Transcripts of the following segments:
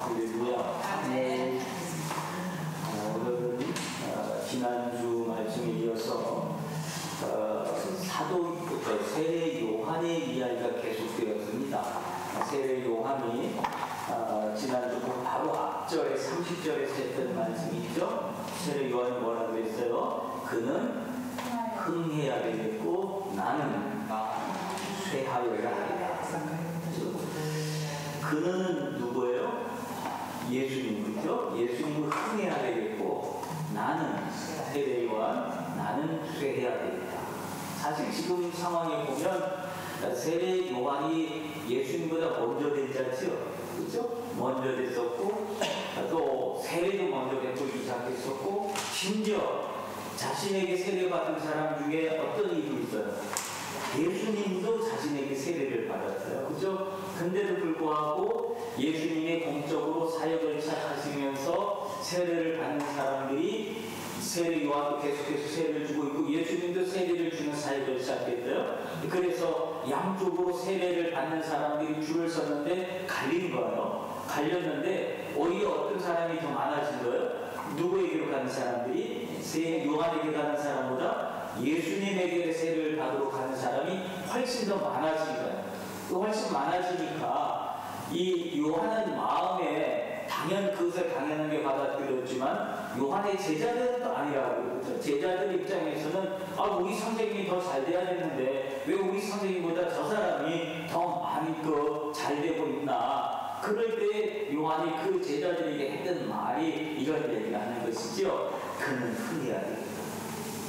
할렐루야. 네. 오늘은 지난주 말씀에 이어서 사도부터 세례 요한의 이야기가 계속되었습니다. 세례 요한이 지난주 바로 앞절에 30절에서 했던 말씀이죠. 세례 요한이 뭐라고 했어요? 그는 흥해야 되겠고 나는 쇠하여야 하리라. 그는 누구예요? 예수님이죠. 예수님은 흥해야 되겠고 나는 세례 요한, 나는 쇠해야 되겠다. 사실 지금 상황에 보면 세례 요한이 예수님보다 먼저 된 자죠. 그렇죠? 먼저 됐었고 또 세례도 먼저 됐고 시작했었고 심지어 자신에게 세례받은 사람 중에 어떤 일이 있어요? 예수님도 자신에게 세례를 받았어요. 그죠? 근데도 불구하고 예수님의 공적으로 사역을 시작하시면서 세례를 받는 사람들이 세례 요한도 계속해서 세례를 주고 있고 예수님도 세례를 주는 사역을 시작했어요. 그래서 양쪽으로 세례를 받는 사람들이 줄을 섰는데 갈린 거예요. 갈렸는데 오히려 어떤 사람이 더 많아진 거예요? 누구에게로 가는 사람들이? 요한에게 가는 사람보다 예수님에게 세례를 받으러 가는 사람이 훨씬 더 많아진 거예요. 훨씬 많아지니까 이 요한은 마음에 그것을 당연하게 받아들였지만 요한의 제자들은 또 아니라고 그러죠. 제자들 입장에서는 우리 선생님이 더 잘 돼야 되는데 왜 우리 선생님보다 저 사람이 더 많이 잘 되고 있나. 그럴 때 요한이 그 제자들에게 했던 말이 이런 얘기를 하는 것이죠. 그는 흥해야 되겠다.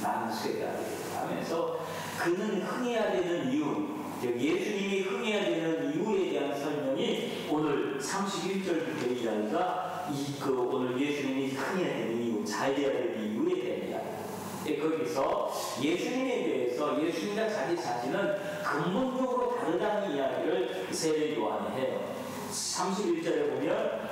나는 쇠해야 되겠다 하면서 그는 흥해야 되는 이유, 예수님이 흥해야 되는 이유에 대한 설명이 오늘 31절부터 이야기가 오늘 예수님이 흥해야 되는 이유, 잘 돼야 되는 이유에 대한 이야기. 거기서 예수님에 대해서 예수님과 자기 자신은 근본적으로 다르다는 이야기를 세례 요한이 해요. 31절에 보면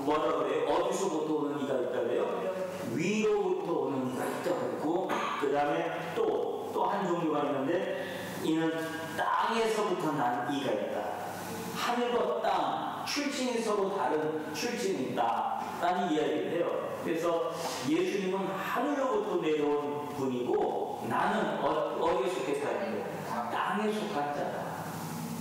뭐라 그래요? 어디서부터 오는 이가 있다 그래요? 위로부터 오는 이가 있다 그랬고 그 다음에 또 한 종류가 있는데 이는 땅에서부터 난 이가 있다. 하늘과 땅, 출신이 서로 다른 출신이 있다 라는 이야기를 해요. 그래서 예수님은 하늘로부터 내려온 분이고 나는 어디에 속했다는 거예요? 땅에 속한 자다.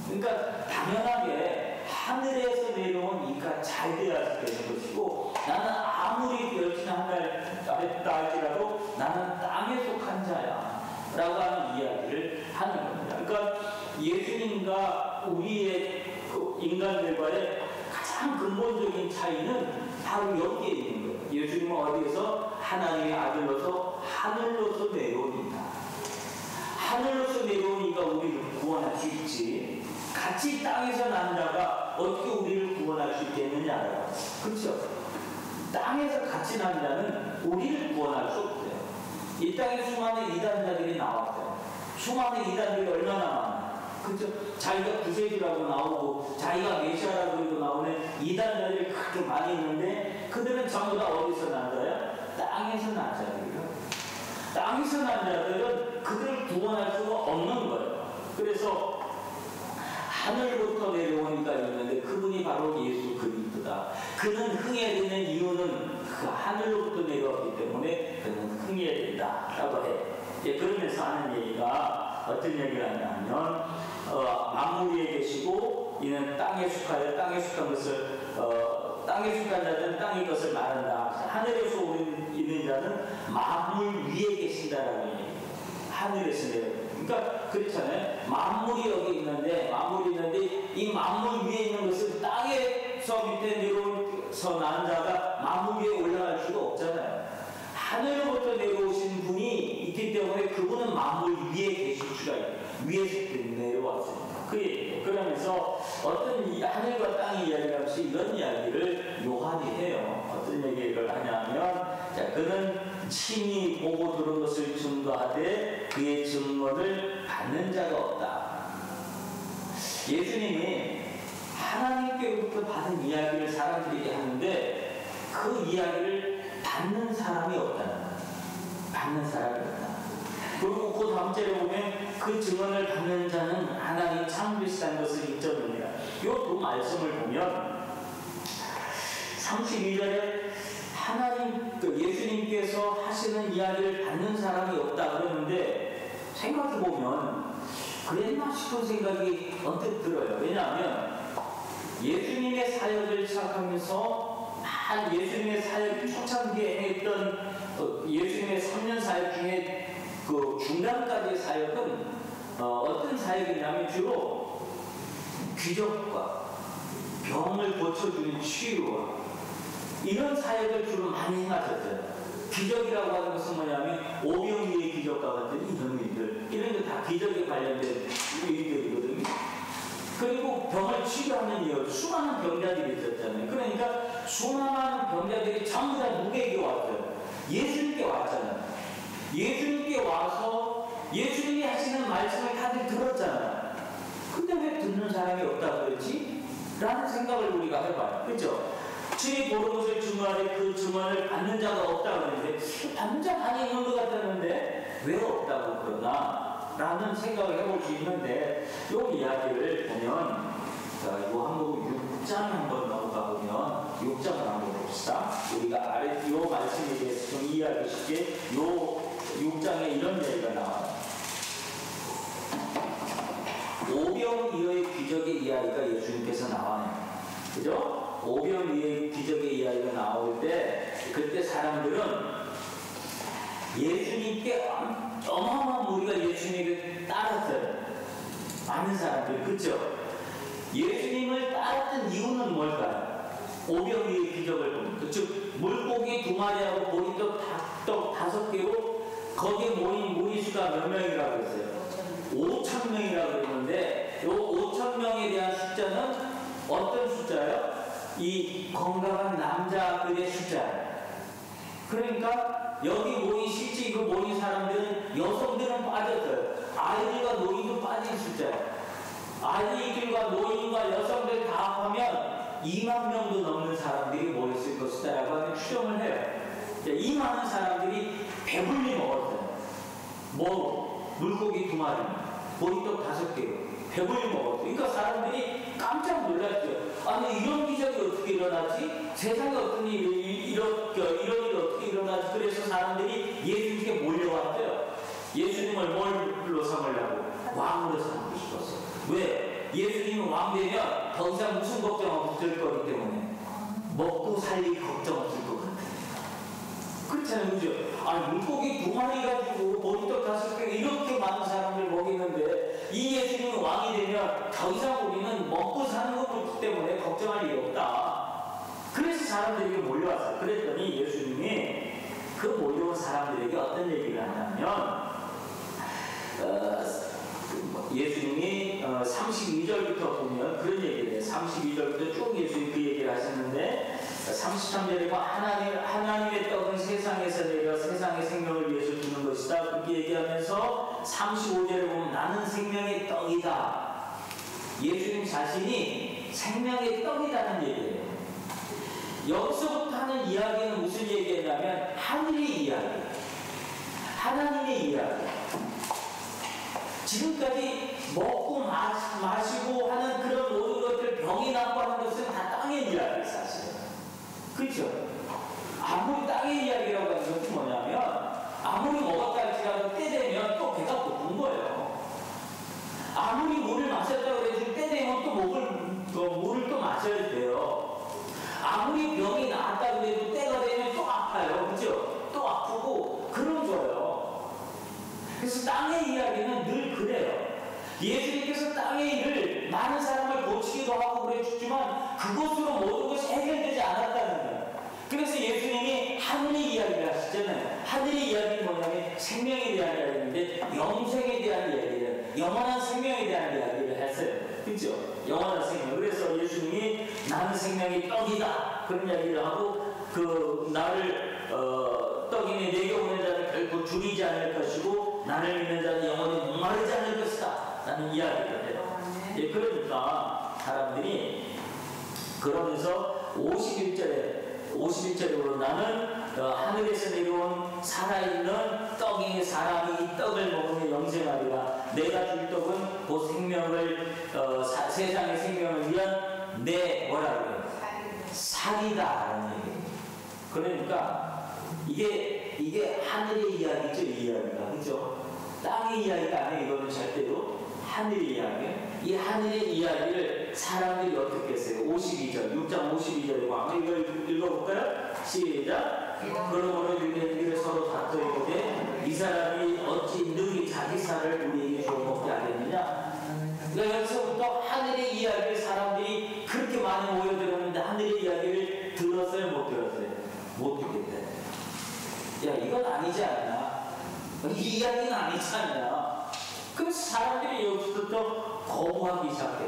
그러니까 당연하게 하늘에서 내려온 이가 잘 되어야 되는 것이고 나는 아무리 열심히 했다 할지라도 나는 땅에 속한 자야 라고 하는 이야기를 하는 겁니다. 그러니까 예수님과 우리의 인간들과의 가장 근본적인 차이는 바로 여기에 있는 거예요. 예수님은 어디에서? 하나님의 아들로서 하늘로서 내려온 이다. 하늘로서 내려온 이가 우리를 구원할 수 있지 같이 땅에서 난 자가 어떻게 우리를 구원할 수 있겠느냐. 그렇죠? 땅에서 같이 난 자는 우리를 구원할 수 없어요. 이 땅에 수많은 이단자들이 나왔어요. 수많은 이단들이 얼마나 많아요. 그렇죠? 자기가 구세주라고 나오고 자기가 메시아라고 해도 나오는 이단자들이 그렇게 많이 있는데 그들은 전부 다 어디서 난 자야? 땅에서 난 자들이에요. 땅에서 난 자들은 그들을 구원할 수가 없는 거예요. 그래서 하늘부터 내려온 이가 있는데 그분이 바로 예수 그리스도다. 그는 흥해야 되는 이유는 그 하늘로부터 내려왔기 때문에 그는 흥해야 된다라고 해요. 그러면서 하는 얘기가 어떤 얘기를 하냐면 만물 위에 계시고 이는 땅에 속하여 땅에 속한 것을 땅에 속한 자는 땅의 것을 말한다. 하늘에서 있는 자는 만물 위에 계신다라는 얘기예요. 하늘에서 내려. 그러니까 그렇잖아요. 만물이 여기 있는데 이 만물 위에 있는 것은 땅에서 밑에 내려서 난 자가 만물 위에 올라갈 수가 없잖아요. 하늘로부터 내려오신 분이 있기 때문에 그분은 만물 위에 계실 수가 있어요. 위에서 내려왔습니다. 그 얘기예요. 그러면서 어떤 하늘과 땅의 이야기를 하면서 이런 이야기를 요한이 해요. 어떤 얘기를 하냐면 그는 친히 보고 들은 것을 증거하되 그의 증거를 받는 자가 없다. 예수님이 하나님께로부터 받은 이야기를 사람들에게 하는데 그 이야기를 받는 사람이 없다는 거예요. 받는 사람이 없다. 그리고 그 다음 절에 보면 그 증언을 받는 자는 하나님 창조시한 것을 인정합니다. 이 두 말씀을 보면 32절에 하나님, 예수님께서 하시는 이야기를 받는 사람이 없다 그러는데 생각해보면 그랬나 싶은 생각이 언뜻 들어요. 왜냐하면 예수님의 사역을 시작하면서 예수님의 사역 초창기에 했던 예수님의 3년 사역 중에 그 중간까지의 사역은 어떤 사역이냐면 주로 기적과 병을 고쳐주는 치유와 이런 사역을 주로 많이 행하셨어요. 기적이라고 하는 것은 뭐냐면 오병이의 기적과 같은 이런 일들, 이런 거 다 기적에 관련된 일들이거든요. 그리고 병을 치유하는 일, 수많은 병자들이 있었잖아요. 그러니까 수많은 병자들이 전부 다 누구에게 왔어요? 예수님께 왔잖아요. 예수님께 와서 예수님이 하시는 말씀을 다들 들었잖아요. 근데 왜 듣는 사람이 없다고 그랬지? 라는 생각을 우리가 해봐요. 그렇죠? 주의 보는 것을 증거하되 그 증언을 받는 자가 없다고 그러는데 받는 자 많이 있는 것 같았는데 왜 없다고 그러나? 라는 생각을 해볼 수 있는데 이 이야기를 보면 자, 이 한국 6장에 한번 넘어가 보면 6장을 한번 봅시다. 우리가 아래 이 말씀에 대해서 좀 이해하기 쉽게 이 6장에 이런 얘기가 나와요. 오병이어의 기적의 이야기가 예수님께서 나와요. 그죠? 오병이어의 기적의 이야기가 나올 때 그때 사람들은 예수님께 어마어마한 무리가 예수님에게 따랐어요. 많은 사람들, 그죠? 예수님을 따랐던 이유는 뭘까요? 오병이어의 기적을 보니까 즉 물고기 2마리하고 보리떡 5개로 거기에 모인 무리수가 몇 명이라고 했어요? 5,000명이라고 그랬는데 이 5,000명에 대한 숫자는 어떤 숫자예요? 이 건강한 남자들의 숫자예요. 그러니까 여기 모인 실제 그 모인 사람들은 여성들은 빠졌어요. 아이들과 노인도 빠진 숫자예요. 아이들과 노인과 여성들 다 합하면 2만 명도 넘는 사람들이 모였을 것이다라고 하는 추정을 해요. 이 많은 사람들이 배불리 먹었어요. 물고기 2마리, 보리떡 5개로 배불리 먹었어요. 그러니까 사람들이 깜짝 놀랐죠. 아니 이런 기적이 어떻게 일어나지? 세상에 어떤 이런 일이 어떻게 일어나지? 그래서 사람들이 예수님께 몰려왔어요. 예수님을 뭘로 삼으려고? 왕으로 삼고 싶었어요. 왜? 예수님은 왕 되면 더 이상 무슨 걱정 없을 거기 때문에 먹고 살릴 걱정 없을 것 같아요. 그렇잖아요, 그죠? 아니, 물고기 2마리 가지고 보리떡 5개 이렇게 많은 사람들 먹이는데 이 예수님이 왕이 되면 더 이상 우리는 먹고 사는 것 때문에 걱정할 일이 없다. 그래서 사람들에게 몰려왔어요. 그랬더니 예수님이 그 몰려온 사람들에게 어떤 얘기를 하냐면 예수님이 32절부터 보면 그런 얘기를 해요. 32절부터 쭉 예수님이 그 얘기를 하셨는데 33절에 하나님의 떡은 세상에서 내려 세상의 생명을 위해서 주는 것이다. 그렇게 얘기하면서 35절에 보면 나는 생명의 떡이다. 예수님 자신이 생명의 떡이라는 얘기예요. 여기서부터 하는 이야기는 무슨 얘기냐면 하늘의 이야기, 하나님의 이야기. 지금까지 먹고 마시고 하는 그런 모든 것들, 병이 낫고 하는 것은 다 땅의 이야기 사실은. 그렇죠? 아무리 땅의 이야기라고 하는 것은 뭐냐면 아무리 먹었다 할지라도 때 되면 또 배가 고픈 거예요. 아무리 물을 마셨다고 해도 때 되면 또 물을 또 마셔야 돼요. 아무리 병이 나았다고 해도 때가 되면 또 아파요. 그죠? 또 아프고 그런 거예요. 그래서 땅의 이야기는 늘 그래요. 예수님께서 땅의 일을 많은 사람을 고치기도 하고 그랬지만 그것으로 모든 것이 해결되지 않았다는 거예요. 그래서 예수님이 하늘의 이야기를 하시잖아요. 하늘의 이야기는 뭐냐면 생명에 대한 이야기인데 영생에 대한 이야기를, 영원한 생명에 대한 이야기를 했어요. 그렇죠? 영원한 생명. 그래서 예수님이 나는 생명의 떡이다. 그런 이야기를 하고 나를 떡이니 내게 오는 자는 결코 줄이지 않을 것이고 나를 믿는 자는 영원히 목마르지 않을 것이다. 라는 이야기를 해요. 예, 그러니까 사람들이 그러면서 51절에 나는 하늘에서 내려온 살아있는 떡이 사람이 이 떡을 먹으면 영생하리라. 내가 줄 떡은 그 생명을 세상의 생명을 위한 내 뭐라고 해요? 살이다라는 얘기예요. 그러니까 이게 하늘의 이야기죠, 이 이야기가. 그죠? 땅의 이야기가 아니에요. 이거는 절대로 하늘의 이야기예요. 이 하늘의 이야기를 사람들이 어떻게 했어요? 52절, 6장 52절에 보면 이걸 읽어볼까요? 시작. 그러므로 유대인들이 서로 다투어 이르되 이 사람이 어찌 능히 자기 살을 우리에게 주어 먹게 하겠느냐? 그러니까 여기서부터 하늘의 이야기를 사람들이 그렇게 많이 모여들었는데 하늘의 이야기를 들었어요? 못 들었어요? 못 듣겠다. 야, 이건 아니지 않냐? 이 이야기는 아니지 않냐? 그래서 사람들이 여기서부터 거부하기 시작해.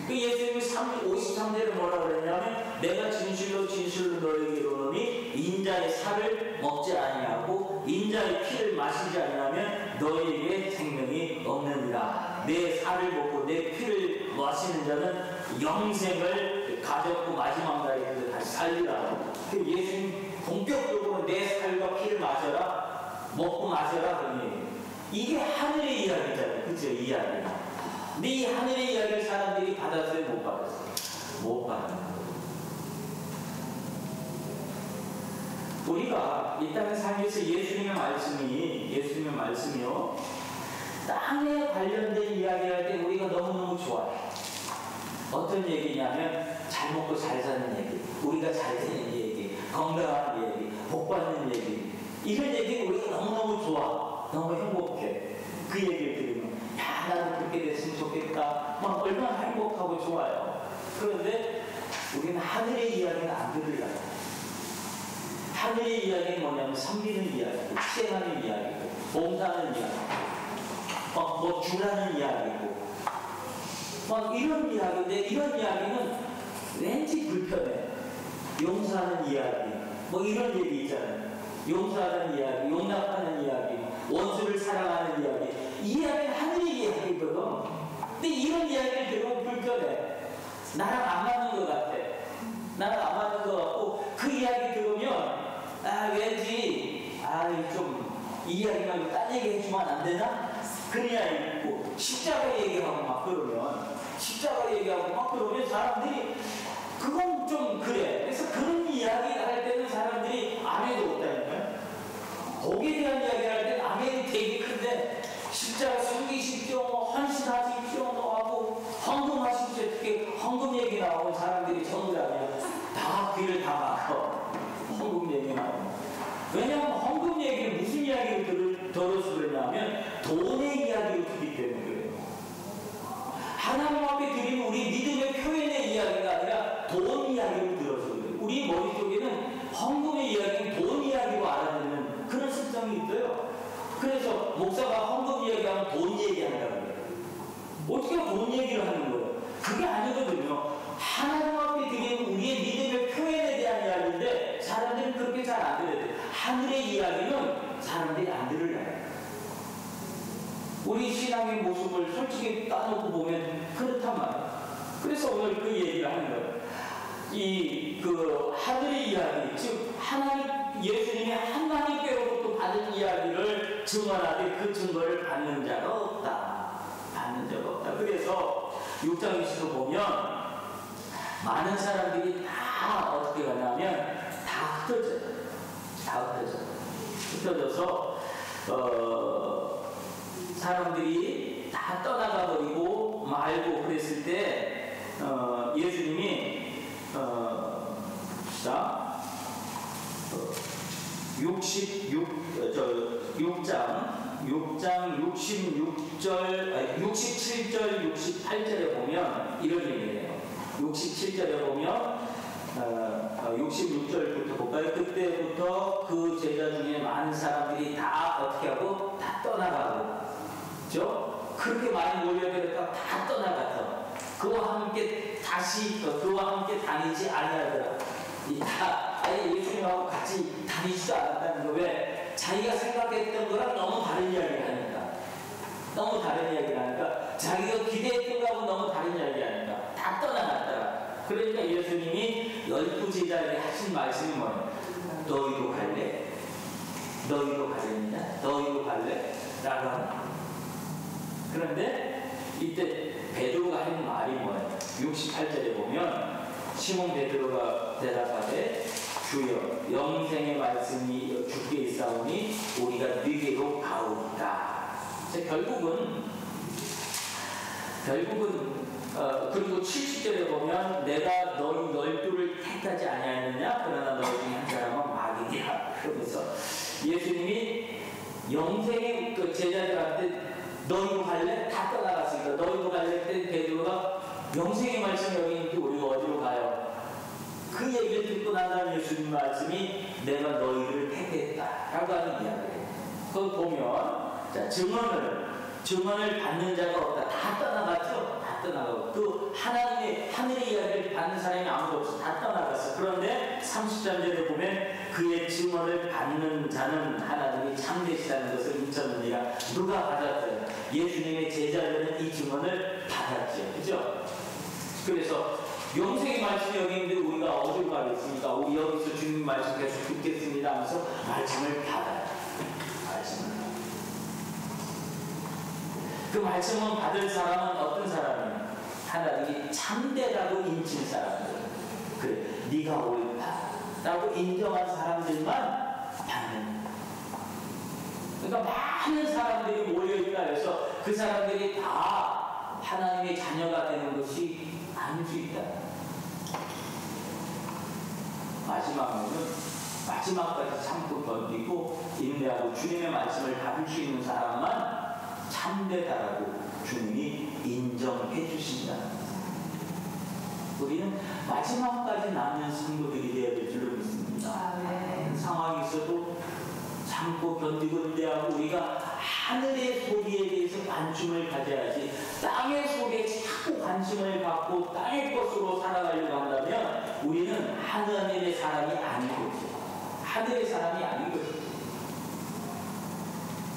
그 예수님이 53절에 뭐라 그랬냐면 내가 진실로 진실로 너에게 이르노니 인자의 살을 먹지 아니하고 인자의 피를 마시지 아니하면 너에게 생명이 없느니라. 내 살을 먹고 내 피를 마시는 자는 영생을 가졌고 마지막 날에 다시 살리라. 그 예수님 본격적으로 내 살과 피를 마셔라, 먹고 마셔라 그러니 이게 하늘의 이야기잖아요. 그죠? 이야기. 근데 이 하늘의 이야기를 사람들이 받았어요? 못 받았어요? 못 받았어요. 우리가 이 땅의 삶에서 예수님의 말씀이요. 땅에 관련된 이야기할 때 우리가 너무너무 좋아요. 어떤 얘기냐면 잘 먹고 잘 사는 얘기, 우리가 잘 되는 얘기, 건강한 얘기, 복 받는 얘기, 이런 얘기 우리가 너무너무 좋아. 너무 행복해. 그 얘기를 들으면 야, 나도 그렇게 됐으면 좋겠다. 막 얼마나 행복하고 좋아요. 그런데 우리는 하늘의 이야기는 안 들으려고. 하늘의 이야기는 뭐냐면 섬기는 이야기고, 희생하는 이야기고, 봉사하는 이야기고, 뭐 주라는 이야기고, 막 이런 이야기인데 이런 이야기는 왠지 불편해. 용서하는 이야기, 뭐 이런 얘기 있잖아요. 용서하는 이야기, 용납하는 이야기, 원수를 사랑하는 이야기. 이 이야기는 하늘의 이야기거든. 근데 이런 이야기를 들으면 불편해. 나랑 안 맞는 것 같아. 나랑 안 맞는 것 같고 그 이야기 들으면 왠지 좀 이 이야기 말고 딴 얘기 해주면 안 되나? 그런 이야기 있고 십자가 얘기하고 막 그러면 십자가 얘기하고 막 그러면 사람들이 그건 좀 그래. 그래서 그런 이야기 할 때는 사람들이 아멘이 없다니까요. 거기에 대한 이야기 할 때는 아멘이 되게 큰데 십자가 숨기십시오, 헌신하십시오 하고 헌금하십시오. 특히 헌금 얘기 나오면 사람들이 전부 다 귀를 다 막어. 헌금 얘기 나오면. 왜냐하면 헌금 얘기를 무슨 이야기를 들어서 그러냐면 돈의 이야기를 듣기 때문에 그래요. 하나님 앞에 드리는 우리 믿음의 표현의 이야기가 아니라 돈 이야기를 들어서 그래요. 우리 머릿속에는 헌금의 이야기는 돈 이야기로 알아듣는 그런 습성이 있어요. 그래서 목사가 헌금 이야기하면 돈 얘기한다고 그래요. 어떻게 돈 얘기를 하는 거예요? 그게 아니거든요. 하나님 앞에 드리는 우리의 믿음의 표현에 대한 이야기인데 사람들은 그렇게 잘 안 들어요. 하늘의 이야기는 사람들이 안 들으려요. 우리 신앙의 모습을 솔직히 따놓고 보면 그렇단 말이에요. 그래서 오늘 그 얘기를 하는 거예요. 그 하늘의 이야기, 즉 예수님이 하나님께로부터 받은 이야기를 증언하되 그 증거를 받는 자가 없다. 받는 자가 없다. 그래서 6장 20을 보면 많은 사람들이 다 어떻게 가냐면 다 흩어져요. 흩어져서 사람들이 다 떠나가 버리고 말고 그랬을 때 예수님이 67절 68절에 보면 이런 얘기예요. 67절에 보면 66절부터 볼까요? 그때부터 그 제자 중에 많은 사람들이 다 어떻게 하고 다 떠나가고, 그죠? 그렇게 많이 몰려들었다가 다 떠나가서 그와 함께 다니지 아니하더라. 예수님하고 같이 다니지도 않았다는 거. 왜? 자기가 생각했던 거랑 너무 다른 이야기를 하니까. 너무 다른 이야기를 하니까 자기가 기대했던 거하고 너무 다른 이야기를 하니까 다 떠나갔더라. 그러니까 예수님이 12 제자에게 하신 말씀이 뭐예요? 너희도 갈래? 너희도 가려느냐? 너희도 갈래? 라고 하는. 그런데 이때 베드로가 하는 말이 뭐예요? 68절에 보면 시몬 베드로가 대답하되 주여 영생의 말씀이 주께 있사오니 우리가 네게로 가오리까. 결국은 그리고 70절에 보면 내가 너희 열두를 택하지 아니하였느냐 그러나 너희 중에 한 사람은 마귀니라. 그러면서 예수님이 영생의 그 제자들한테 너희도 갈래? 다 떠나갔으니까 너희도 갈래? 때 베드로가 영생의 말씀이 여기 있는데 우리가 어디로 가요? 그 얘기를 듣고 난 다음 예수님 말씀이 내가 너희를 택했다 라고 하는 이야기예요. 그걸 보면 자, 증언을 받는 자가 없다. 다 떠나갔죠? 다 떠나가고 또 하나님의 하늘의 이야기를 받는 사람이 아무도 없어. 다 떠나갔어. 그런데 33절에 보면 그의 증언을 받는 자는 하나님이 참되시다는 것을 인정하느니라. 누가 받았어요? 예수님의 제자들은 이 증언을 받았죠. 그죠? 그래서 영생의 말씀이 여기 있는데 우리가 어디로 가겠습니까? 우리 여기서 주님 말씀 계속 듣겠습니다 하면서 말씀을 받아요. 그 말씀은 받을 사람은 어떤 사람이에요? 하나님이 참되다고 인친 사람들. 그래, 네가 옳다 라고 인정한 사람들만 받는. 그러니까 많은 사람들이 모여있다 해서 그 사람들이 다 하나님의 자녀가 되는 것이 아닐 수 있다. 마지막까지 참고 견디고 인내하고 주님의 말씀을 받을 수 있는 사람만 참되다라고 주님이 인정해 주신다는 것입니다. 우리는 마지막까지 남는 성도들이 되어야 될 줄로 믿습니다. 상황이 있어도 참고 견디고 인내하고 우리가 하늘의 소리에 대해서 관심을 가져야지 땅의 소리에 자꾸 관심을 갖고 땅의 것으로 살아가려고 한다면 우리는 하늘의 사람이 아닌 것이죠. 하늘의 사람이 아닌 것이죠.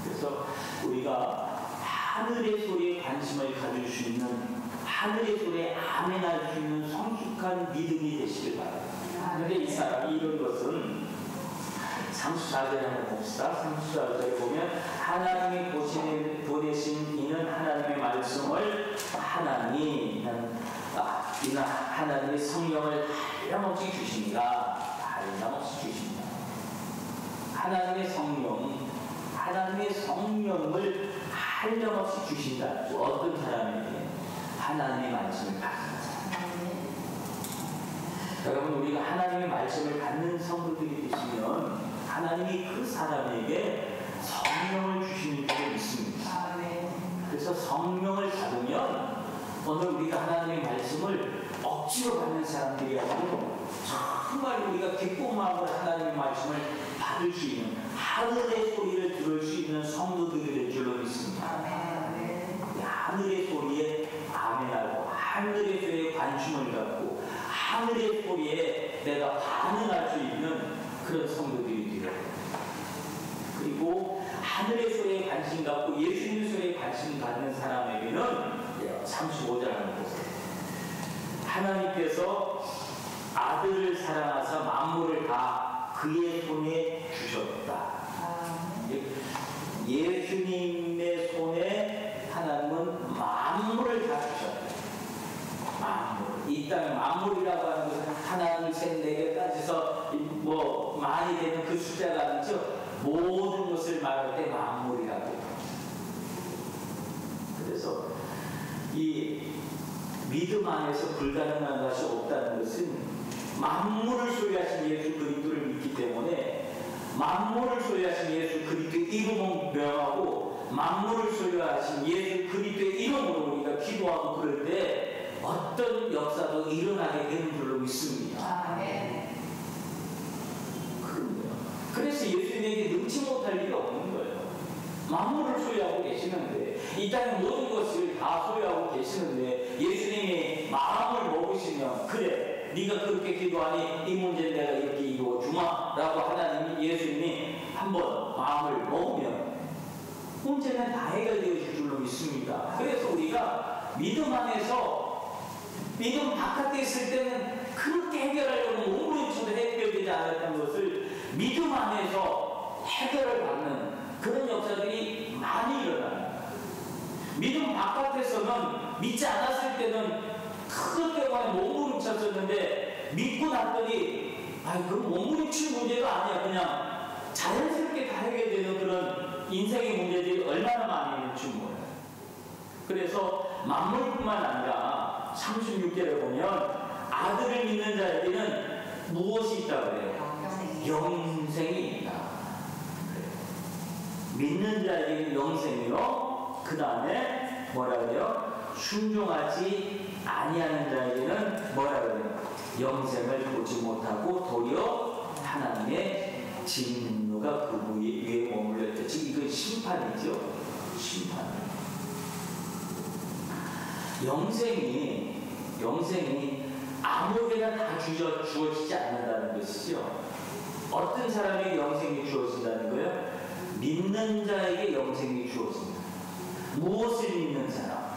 그래서 우리가 하늘의 소리에 관심을 가질 수 있는 하늘의 소리에 아멘할 수 있는 성숙한 믿음이 되시길 바랍니다. 그런데 이 사람이 이런 것은 34절에 한번 봅시다. 34절에 보면 하나님이 보내신 이는 하나님의 말씀을 이는 하나님의 성령을 한량없이 주십니다. 한량없이 주십니다. 하나님의 성령을 한량없이 주신다. 어떤 사람에게? 하나님의 말씀을 받는 사람. 여러분 우리가 하나님의 말씀을 받는 성도들이 되시면 하나님이 그 사람에게 성령을 주시는 줄을 믿습니다. 그래서 성령을 받으면 오늘 우리가 하나님의 말씀을 억지로 받는 사람들이 아니고 정말 우리가 기쁜 마음으로 하나님의 말씀을 받을 수 있는 하늘의 소리를 들을 수 있는 성도들이 될 줄로 믿습니다. 하늘의 소리에 아멘하고 하늘의 소리에 관심을 갖고 하늘의 소리에 내가 반응할 수 있는 그런 성도들이 되어야 됩니다. 그리고 하늘의 소리에 관심 갖고 예수님의 소리에 관심 갖는 사람에게는 35절 한번 보세요. 하나님께서 아들을 사랑하사 만물을 다 그의 손에 주셨다. 예수님의 손에 하나님은 만물을 다 주셨다. 만물. 이 땅 만물이라고 하는 것은 하나, 둘, 셋, 네 개 따져서 많이 되는 그 숫자가 아니죠. 모든 것을 말할 때 만물이라고. 그래서 이 믿음 안에서 불가능한 것이 없다는 것은 만물을 소유하신 예수 그리스도를 믿기 때문에 만물을 소유하신 예수 그리스도의 이름은 명하고 만물을 소유하신 예수 그리스도의 이름으로 우리가 기도하고 그럴 때 어떤 역사도 일어나게 되는 줄로 믿습니다. 그럼요. 그래서 예수님에게 능치 못할 일이 없는 거예요. 만물을 소유하고 계시는데 이 땅의 모든 것을 다 소유하고 계시는데 예수님이 마음을 먹으시면 그래 네가 그렇게 기도하니 이 문제는 내가 이렇게 이루어 주마 라고 하나님이 예수님이 한번 마음을 먹으면 문제는 다 해결되어질 줄로 믿습니다. 그래서 우리가 믿음 안에서 믿음 바깥에 있을 때는 그렇게 해결하려고 몸부림쳐도 해결되지 않았던 것을 믿음 안에서 해결을 받는 그런 역사들이 많이 일어납니다. 믿음 바깥에서는 믿지 않았을 때는 그것 때문에 몸부림쳤었는데 믿고 났더니 그 몸부림칠 문제가 아니야. 그냥 자연스럽게 다 해결되는 그런 인생의 문제들이 얼마나 많이 있는지 몰라요. 그래서 만물뿐만 아니라 36절에 보면 아들을 믿는 자에게는 무엇이 있다고 그래요? 영생이 있다. 믿는 자에게는 영생이요. 그 다음에 뭐라 그래요? 순종하지 아니하는 자에게는 뭐라 그래요? 영생을 보지 못하고 도리어 하나님의 진노가 그 위에 머물러 있다. 즉 이건 심판이죠. 심판. 영생이 아무에게나 다 주어지지 않는다는 것이죠. 어떤 사람에게 영생이 주어진다는 거예요? 믿는 자에게 영생이 주어진다. 무엇을 믿는 사람?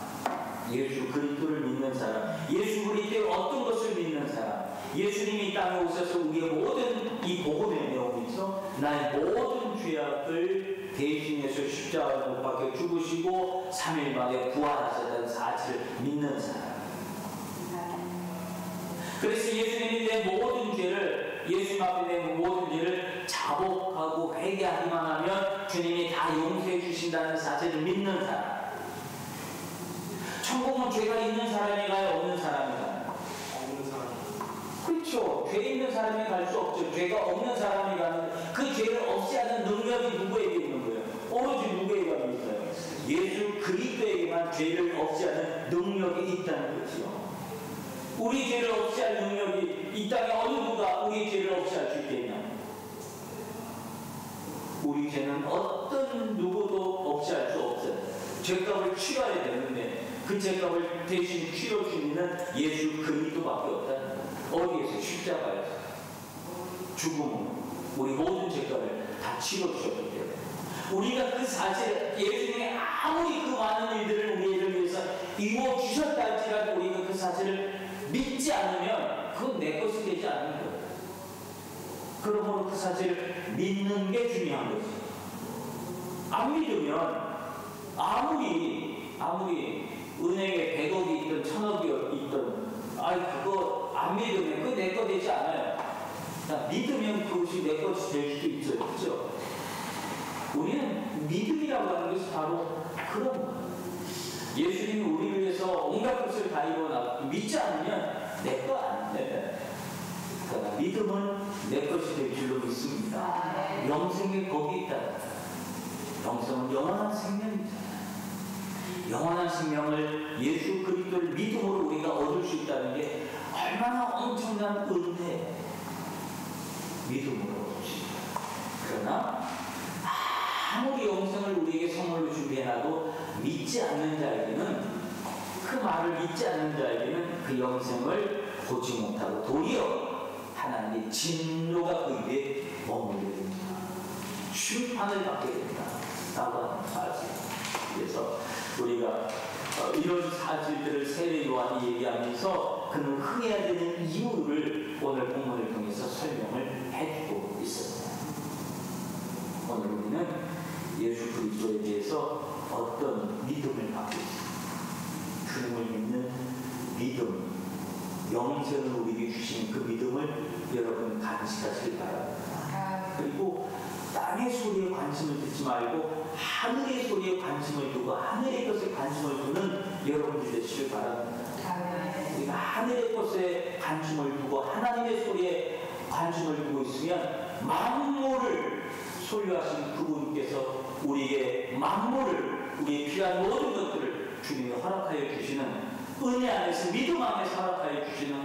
예수 그리스도를 믿는 사람, 예수 그리스도의 어떤 것을 믿는 사람, 예수님이 이 땅에 오셔서 우리의 모든 이 복음의 내용이죠. 나의 모든 죄악을 대신해서 십자가에 못 박혀 죽으시고 3일 만에 부활하셨다는 사실을 믿는 사람. 그래서 예수님이 내 모든 죄를, 예수님 앞에 내 모든 죄를 자복하고 회개하기만 하면 주님이 다 용서해 주신다는 사실을 믿는 사람. 천국은 죄가 있는 사람이 가요, 없는 사람이 가요? 없는 사람. 그렇죠. 죄 있는 사람이 갈 수 없죠. 죄가 없는 사람이 가는, 그 죄를 없이 하는 능력이 누구에게 있는 거예요? 오로지 누구에게 있어요? 예수 그리스도에게만 죄를 없이 하는 능력이 있다는 거지요. 우리 죄를 없이 할 능력이 이 땅에 어느 누가 우리 죄를 없이 할 수 있겠냐? 우리 죄는 어떤 누구도 없이 할 수 없어요. 죄값을 치러야 되는데 그 죄값을 대신 치러줄 수 있는 예수 그리스도밖에 없다는 거예요. 어디에서? 십자가에서. 죽음으로 우리 모든 죄값을 다 치러주셨기 때문에 우리가 그 사실, 예수님이 아무리 그 많은 일들을 우리를 위해서 이루어주셨다 할지라도 우리가 그 사실을 믿지 않으면 그건 내 것이 되지 않는 거예요. 그러므로 그 사실을 믿는 게 중요한 거지. 안 믿으면 아무리 은행에 100억이 있든 1000억이 있든 그거 안 믿으면 그거 내 거 되지 않아요. 믿으면 그것이 내 것이 될 수도 있죠. 그렇죠? 우리는 믿음이라고 하는 것이 바로 그런 거예요. 예수님이 우리를 위해서 온갖 것을 다 이루어놨고 믿지 않으면 내 거 안 돼. 그러나 믿음은 내 것이 될 줄로 믿습니다. 영생이 거기 있다. 영생은 영원한 생명이잖아요. 영원한 생명을 예수 그리스도를 믿음으로 우리가 얻을 수 있다는 게 얼마나 엄청난 은혜. 믿음으로 얻을 수 있다. 그러나 아무리 영생을 우리에게 선물로 준비해놔도 믿지 않는 자에게는, 그 말을 믿지 않는 자에게는 그 영생을 보지 못하고 도리어 하나님의 진노가 그 입에 머물게 됩니다. 심판을 받게 됩니다. 라고 하는 사실. 그래서 우리가 이런 사실들을 세례 요한이 얘기하면서 그는 흥해야 되는 이유를 오늘 본문을 통해서 설명을 해주고 있습니다. 오늘 우리는 예수 그리스도에 대해서 어떤 믿음을 갖고 있습니다. 주님을 믿는 믿음, 영생을 우리에게 주신 그 믿음을 여러분 간직하시길 바랍니다. 그리고 땅의 소리에 관심을 듣지 말고 하늘의 소리에 관심을 두고 하늘의 것에 관심을 두는 여러분들 되시길 바랍니다. 우리가 하늘의 것에 관심을 두고 하나님의 소리에 관심을 두고 있으면 만물을 소유하신 그분께서 우리에게 만물을, 우리의 필요한 모든 것들을 주님이 허락하여 주시는, 은혜 안에서 믿음 안에서 허락하여 주시는